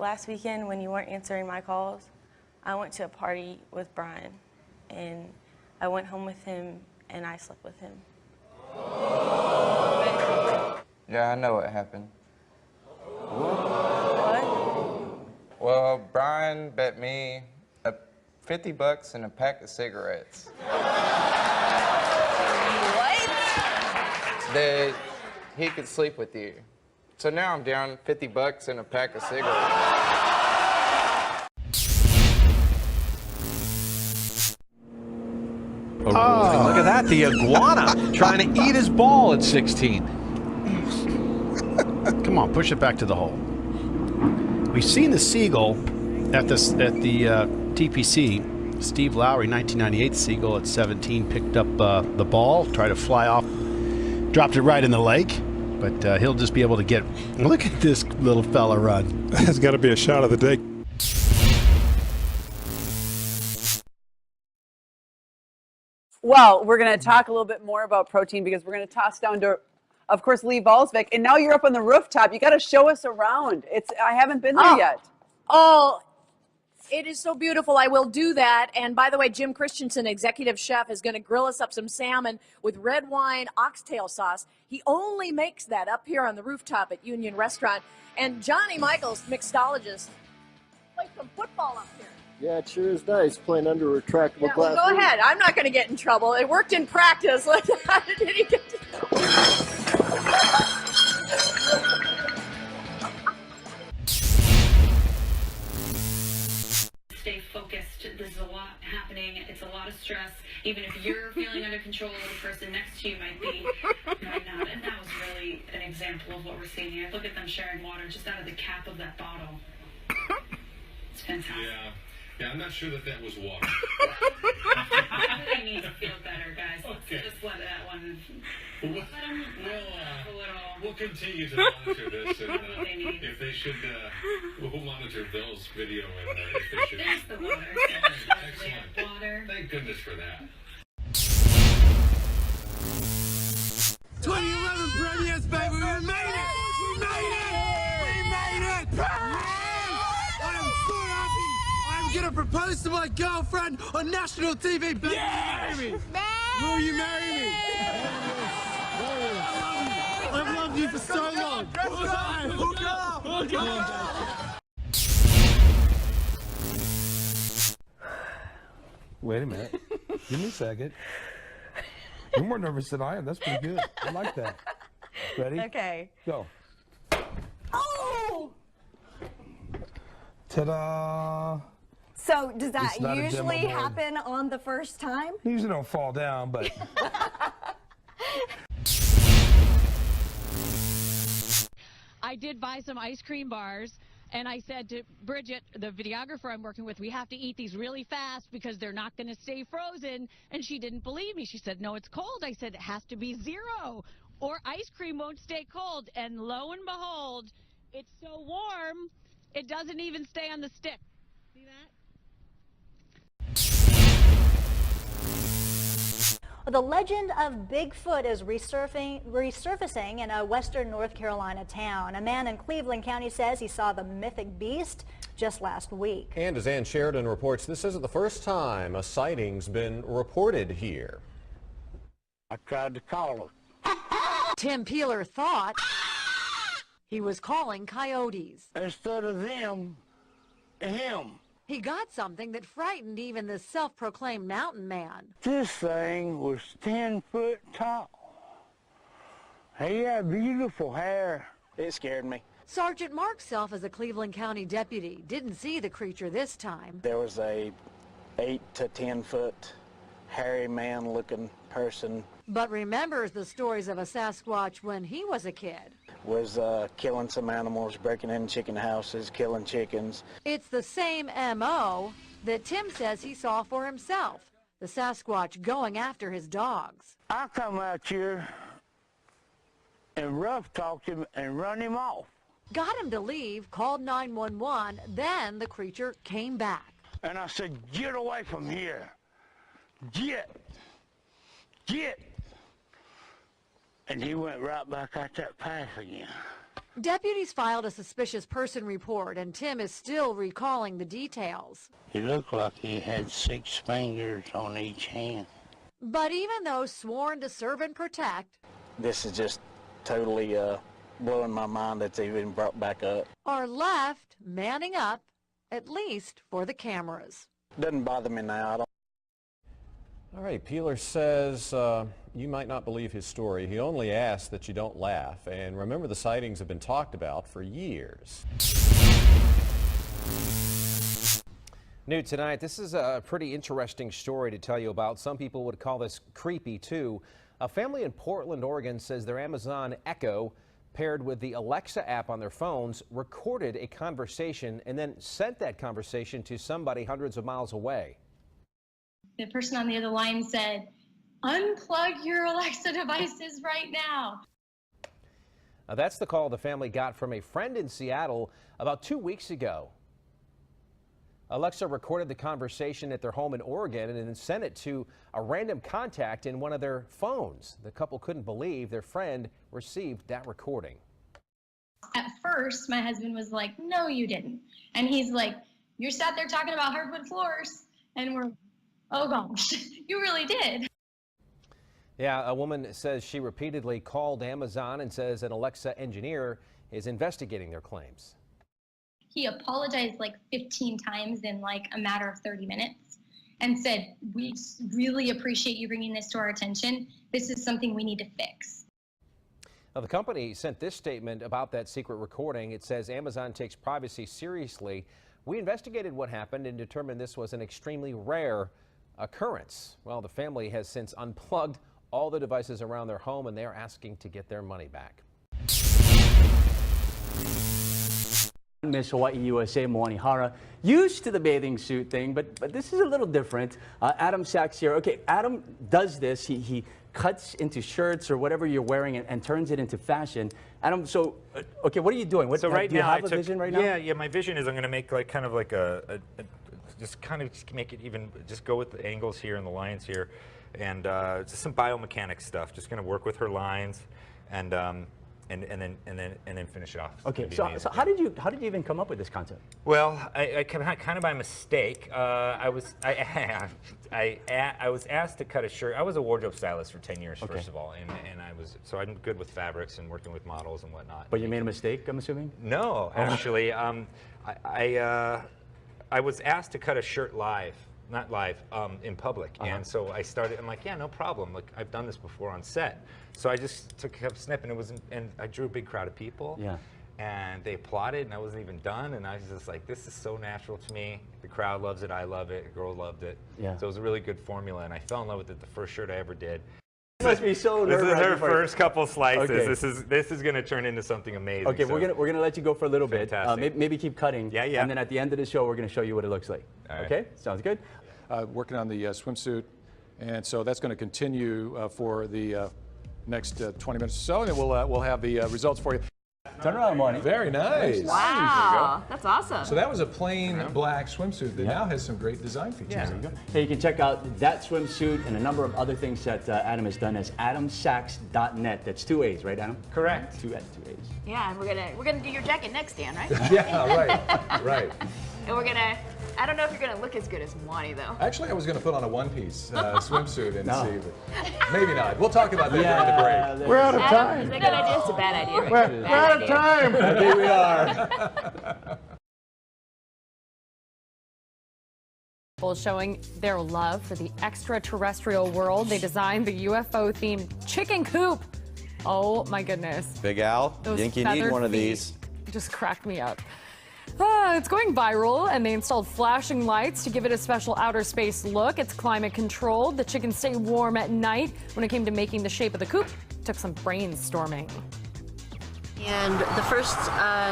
last weekend when you weren't answering my calls, I went to a party with Brian, and I went home with him, and I slept with him. Yeah, I know what happened. What? Well, Brian bet me $50 and a pack of cigarettes. What? That he could sleep with you. So now I'm down $50 and a pack of cigarettes. Oh, look at that, the iguana trying to eat his ball at 16. Come on, push it back to the hole. We've seen the seagull at the TPC. Steve Lowry, 1998 seagull at 17, picked up the ball, tried to fly off, dropped it right in the lake. But he'll just be able to get, look at this little fella run. That's got to be a shot of the day. Well, we're going to talk a little bit more about protein because we're going to toss down to, of course, Lee Valsvik. And now you're up on the rooftop. You got to show us around. I haven't been there yet. Oh, it is so beautiful. I will do that. And by the way, Jim Christensen, executive chef, is going to grill us up some salmon with red wine oxtail sauce. He only makes that up here on the rooftop at Union Restaurant. And Johnny Michaels, mixologist, plays some football up here. Yeah, it sure is nice playing under retractable glass. Well, go ahead. I'm not going to get in trouble. It worked in practice. How did he get to... Stay focused. There's a lot happening. It's a lot of stress. Even if you're feeling under control, the person next to you might be not. And that was really an example of what we're seeing here. Look at them sharing water just out of the cap of that bottle. It's fantastic. Yeah, I'm not sure that was water. I need to feel better, guys. Okay. Just let that one. We'll continue to monitor this, and if they should, we'll monitor Bill's video, and if they should. There's the water. Excellent. Water. Thank goodness for that. 2011 premieres, baby. We made it. We made it. We made it. I am so happy. I'm gonna propose to my girlfriend on national TV. Baby, yes! Will you marry me? Will you marry me? I've loved you for so long. Hook up. Wait a minute. Give me a second. You're more nervous than I am. That's pretty good. I like that. Ready? Okay. Go. Oh! Ta-da! So does that usually happen on the first time? Usually don't fall down, but... I did buy some ice cream bars, and I said to Bridget, the videographer I'm working with, we have to eat these really fast because they're not going to stay frozen. And she didn't believe me. She said, no, it's cold. I said, it has to be 0 or ice cream won't stay cold. And lo and behold, it's so warm, it doesn't even stay on the stick. See that? The legend of Bigfoot is resurfacing in a western North Carolina town. A man in Cleveland County says he saw the mythic beast just last week. And as Ann Sheridan reports, this isn't the first time a sighting's been reported here. I tried to call him. Tim Peeler thought he was calling coyotes. Instead of them, him. He got something that frightened even the self-proclaimed mountain man. This thing was 10 foot tall. He had beautiful hair. It scared me. Sergeant Mark Self, as a Cleveland County deputy, didn't see the creature this time. There was a 8 to 10 foot hairy man looking person. But remembers the stories of a Sasquatch when he was a kid. Was killing some animals, breaking in chicken houses, killing chickens. It's the same M.O. that Tim says he saw for himself. The Sasquatch going after his dogs. I come out here and rough talked him and run him off. Got him to leave, called 911, then the creature came back. And I said, get away from here. Get. And he went right back out that path again. Deputies filed a suspicious person report, and Tim is still recalling the details. He looked like he had 6 fingers on each hand. But even though sworn to serve and protect, This is just totally blowing my mind that's even brought back up. are left manning up, at least for the cameras. Doesn't bother me now. I don't. All right, Peeler says you might not believe his story. He only asks that you don't laugh. And remember, the sightings have been talked about for years. New tonight, this is a pretty interesting story to tell you about. Some people would call this creepy too. A family in Portland, Oregon says their Amazon Echo, paired with the Alexa app on their phones, recorded a conversation and then sent that conversation to somebody hundreds of miles away. The person on the other line said, "Unplug your Alexa devices right now." Now, that's the call the family got from a friend in Seattle about 2 weeks ago. Alexa recorded the conversation at their home in Oregon and then sent it to a random contact in one of their phones. The couple couldn't believe their friend received that recording. At first, my husband was like, "No, you didn't." And he's like, "You're sat there talking about hardwood floors." And we're, "Oh gosh, you really did." Yeah, a woman says she repeatedly called Amazon and says an Alexa engineer is investigating their claims. He apologized like 15 times in like a matter of 30 minutes and said, "We really appreciate you bringing this to our attention. This is something we need to fix." Now, the company sent this statement about that secret recording. It says Amazon takes privacy seriously. We investigated what happened and determined this was an extremely rare occurrence. Well, the family has since unplugged all the devices around their home, and they're asking to get their money back. Miss Hawaii USA Moani Hara, used to the bathing suit thing, but this is a little different. Adam Sachs here. Okay, Adam does this. He cuts into shirts or whatever you're wearing and turns it into fashion. Adam, so okay, what are you doing? What, so right do you now, have a vision right now? Yeah. My vision is I'm going to make like kind of like just kind of make it even, just go with the angles here and the lines here, and just some biomechanics stuff. Just going to work with her lines, and then finish it off. Okay, so how did you even come up with this concept? Well, I kind of by mistake. I was asked to cut a shirt. I was a wardrobe stylist for 10 years, first of all, and I'm good with fabrics and working with models and whatnot. But you made a mistake, I'm assuming? No, actually, I was asked to cut a shirt live. Not live, in public. And so I started, I'm like, yeah, no problem. Like, I've done this before on set. So I just kept snipping. And I drew a big crowd of people. Yeah. And they applauded, and I wasn't even done. And I was just like, this is so natural to me. The crowd loves it, I love it, the girl loved it. Yeah. So it was a really good formula, and I fell in love with it the first shirt I ever did. It must be so This is nerve-wracking her for you. first couple slices. Okay. This is gonna turn into something amazing. Okay, so. we're gonna let you go for a little Fantastic. bit. Maybe keep cutting. Yeah. And then at the end of the show, we're gonna show you what it looks like. All right. Okay, sounds good. Working on the swimsuit, and so that's going to continue for the next 20 minutes or so, and then we'll have the results for you. Turn around, Monty. Very nice. Wow, that's awesome. So that was a plain black swimsuit that now has some great design features. Yeah. There you go. Hey, you can check out that swimsuit and a number of other things that Adam has done as adamsachs.net. That's 2 A's, right, Adam? Correct. Two A's. Yeah, and we're gonna do your jacket next, Dan, right? Yeah, right. And we're gonna. I don't know if you're gonna look as good as Mwani though. Actually, I was going to put on a one-piece swimsuit and see, but maybe not. We'll talk about that during the break. We're out of time. Is that a good idea? It's a bad idea. We're out of time. I think we are. Showing their love for the extraterrestrial world. They designed the UFO-themed chicken coop. Oh my goodness. Big Al, Those think you need feathered one of feet these. just cracked me up. It's going viral, and they installed flashing lights to give it a special outer space look. It's climate controlled. The chickens stay warm at night. When it came to making the shape of the coop, it took some brainstorming. And the first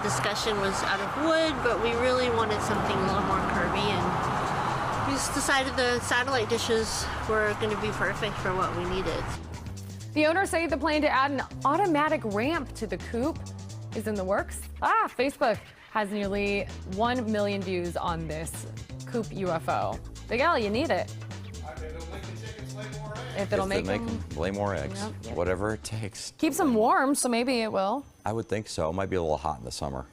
discussion was out of wood, but we really wanted something a little more curvy, and we just decided the satellite dishes were going to be perfect for what we needed. The owners say the plan to add an automatic ramp to the coop is in the works. Facebook has nearly 1 million views on this coop UFO. Big Al, you need it. If it'll they make them. lay more eggs, Yep. whatever it takes. Keeps them warm, so maybe it will. I would think so. It might be a little hot in the summer.